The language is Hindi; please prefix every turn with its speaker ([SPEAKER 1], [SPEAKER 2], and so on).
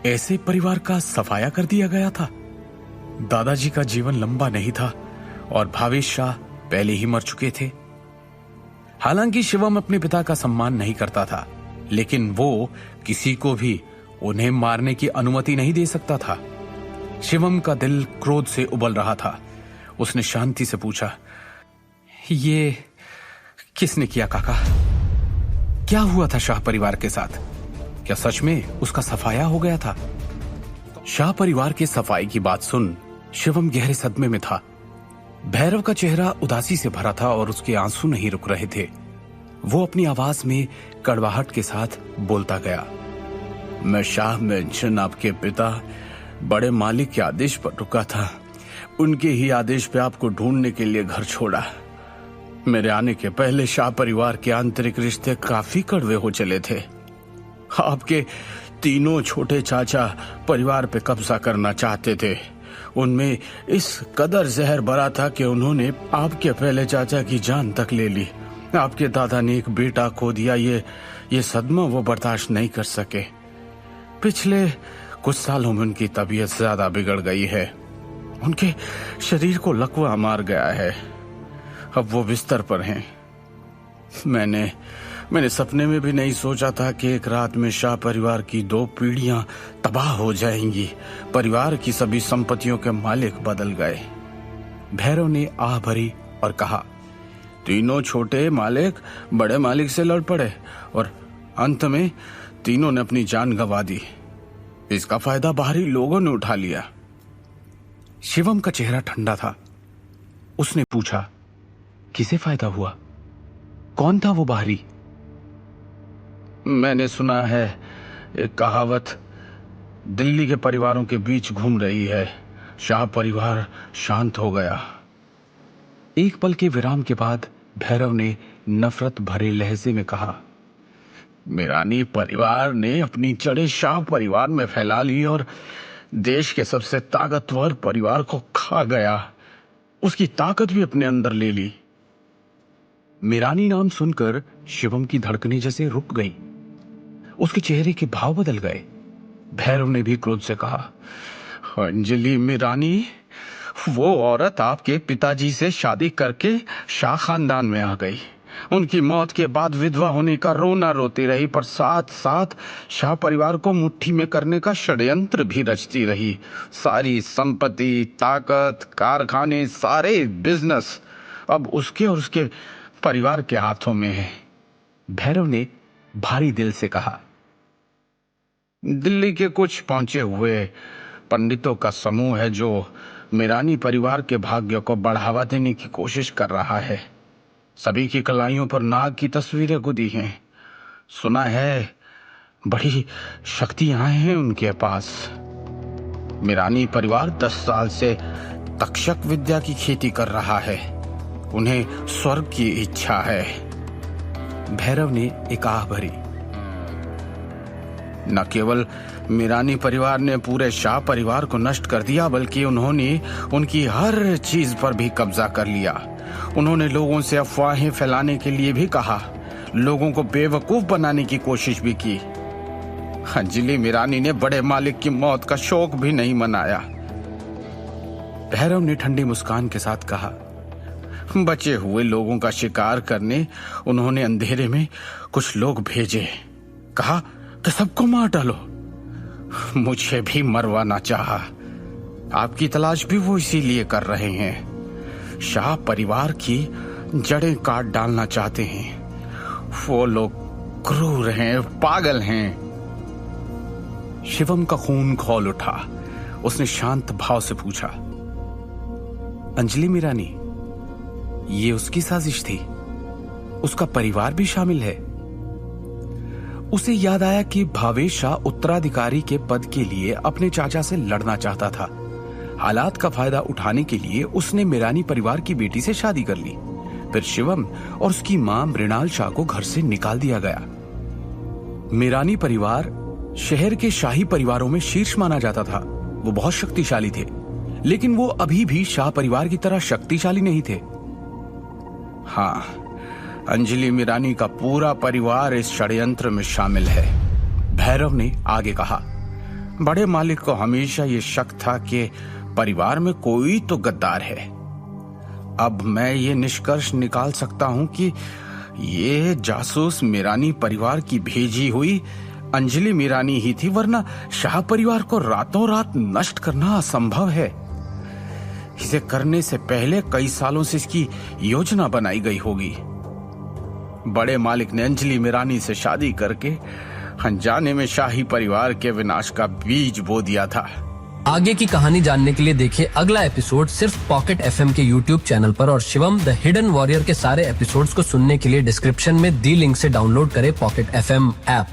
[SPEAKER 1] ऐसे परिवार का सफाया कर दिया गया था। दादाजी का जीवन लंबा नहीं था और भावेश शाह पहले ही मर चुके थे। हालांकि शिवम अपने पिता का सम्मान नहीं करता था, लेकिन वो किसी को भी उन्हें मारने की अनुमति नहीं दे सकता था। शिवम का दिल क्रोध से उबल रहा था। उसने शांति से पूछा, ये किसने किया काका? क्या हुआ था शाह परिवार के साथ? क्या सच में उसका सफाया हो गया था? शाह परिवार के सफाई की बात सुन शिवम गहरे सदमे में था। भैरव का चेहरा उदासी से भरा था और उसके आंसू नहीं रुक रहे थे। वो अपनी आवाज में कड़वाहट के साथ बोलता गया, मैं शाह मेंशन आपके पिता बड़े मालिक के आदेश पर रुका था। उनके ही आदेश पे आपको ढूंढने के लिए घर छोड़ा। मेरे आने के पहले शाह परिवार के आंतरिक रिश्ते काफी कड़वे हो चले थे। आपके तीनों छोटे चाचा परिवार पे कब्जा करना चाहते थे। उनमें इस कदर जहर भरा था कि उन्होंने आपके पहले चाचा की जान तक ले ली। आपके दादा ने एक बेटा खो दिया। ये सदमा वो बर्दाश्त नहीं कर सके। पिछले कुछ सालों में उनकी तबीयत ज्यादा बिगड़ गई है। उनके शरीर को लकवा मार गया है। अब वो बिस्तर पर हैं। मैंने सपने में भी नहीं सोचा था कि एक रात में शाह परिवार की 2 पीढ़ियां तबाह हो जाएंगी। परिवार की सभी संपत्तियों के मालिक बदल गए। भैरव ने आह भरी और कहा, तीनों छोटे मालिक बड़े मालिक से लड़ पड़े और अंत में तीनों ने अपनी जान गंवा दी। इसका फायदा बाहरी लोगों ने उठा लिया। शिवम का चेहरा ठंडा था। उसने पूछा, किसे फायदा हुआ? कौन था वो बाहरी? मैंने सुना है एक कहावत दिल्ली के परिवारों के बीच घूम रही है, शाह परिवार शांत हो गया। एक पल के विराम के बाद भैरव ने नफरत भरे लहजे में कहा, मीरानी परिवार ने अपनी जड़ें शाह परिवार में फैला ली और देश के सबसे ताकतवर परिवार को खा गया। उसकी ताकत भी अपने अंदर ले ली। मीरानी नाम सुनकर शिवम की धड़कनें जैसे रुक गई। उसके चेहरे के भाव बदल गए। भैरव ने भी क्रोध से कहा, अंजलि मीरानी, वो औरत आपके पिताजी से शादी करके शाह खानदान में आ गई। उनकी मौत के बाद विधवा होने का रोना रोती रही, पर साथ साथ शाह परिवार को मुट्ठी में करने का षड्यंत्र भी रचती रही। सारी संपत्ति, ताकत, कारखाने, सारे बिजनेस अब उसके और उसके परिवार के हाथों में है। भैरव ने भारी दिल से कहा, दिल्ली के कुछ पहुंचे हुए पंडितों का समूह है जो मीरानी परिवार के भाग्य को बढ़ावा देने की कोशिश कर रहा है। सभी की कलाइयों पर नाग की तस्वीरें गुदी हैं। सुना है बड़ी शक्तियां हैं उनके पास। मीरानी परिवार 10 साल से तक्षक विद्या की खेती कर रहा है। उन्हें स्वर्ग की इच्छा है। भैरव ने एक आह भरी। न केवल मीरानी परिवार ने पूरे शाह परिवार को नष्ट कर दिया, बल्कि उन्होंने उनकी हर चीज पर भी कब्जा कर लिया। उन्होंने लोगों से अफवाहें फैलाने के लिए भी कहा, लोगों को बेवकूफ बनाने की कोशिश भी की। अंजलि मीरानी ने बड़े मालिक की मौत का शोक भी नहीं मनाया। भैरव ने ठंडी मुस्कान के साथ कहा, बचे हुए लोगों का शिकार करने उन्होंने अंधेरे में कुछ लोग भेजे। कहा कि सबको मार डालो। मुझे भी मरवाना चाहा। आपकी तलाश भी वो इसीलिए कर रहे हैं। शाह परिवार की जड़ें काट डालना चाहते हैं। वो लोग क्रूर हैं, पागल हैं। शिवम का खून खौल उठा। उसने शांत भाव से पूछा, अंजलि मीरानी, ये उसकी साजिश थी? उसका परिवार भी शामिल है? उसे याद आया कि भावेश शाह उत्तराधिकारी के पद के लिए अपने चाचा से लड़ना चाहता था। हालात का फायदा उठाने के लिए उसने मीरानी परिवार की बेटी से शादी कर ली। फिर शिवम और उसकी मां मृणाल शाह को घर से निकाल दिया गया। मीरानी परिवार शहर के शाही परिवारों में शीर्ष माना जाता था। वो बहुत शक्तिशाली थे, लेकिन वो अभी भी शाह परिवार की तरह शक्तिशाली नहीं थे। हाँ, अंजलि मीरानी का पूरा परिवार इस षड्यंत्र में शामिल है। भैरव ने आगे कहा, बड़े मालिक को हमेशा ये शक था कि परिवार में कोई तो गद्दार है। अब मैं ये निष्कर्ष निकाल सकता हूं कि ये जासूस मीरानी परिवार की भेजी हुई अंजलि मीरानी ही थी, वरना शाह परिवार को रातों रात नष्ट करना असंभव है। इसे करने से पहले कई सालों से इसकी योजना बनाई गई होगी। बड़े मालिक ने अंजलि मीरानी से शादी करके अनजाने में शाही परिवार के विनाश का बीज बो दिया था।
[SPEAKER 2] आगे की कहानी जानने के लिए देखिए अगला एपिसोड सिर्फ पॉकेट एफएम के यूट्यूब चैनल पर, और शिवम द हिडन वॉरियर के सारे एपिसोड्स को सुनने के लिए डिस्क्रिप्शन में दी लिंक से डाउनलोड करें पॉकेट एफएम ऐप।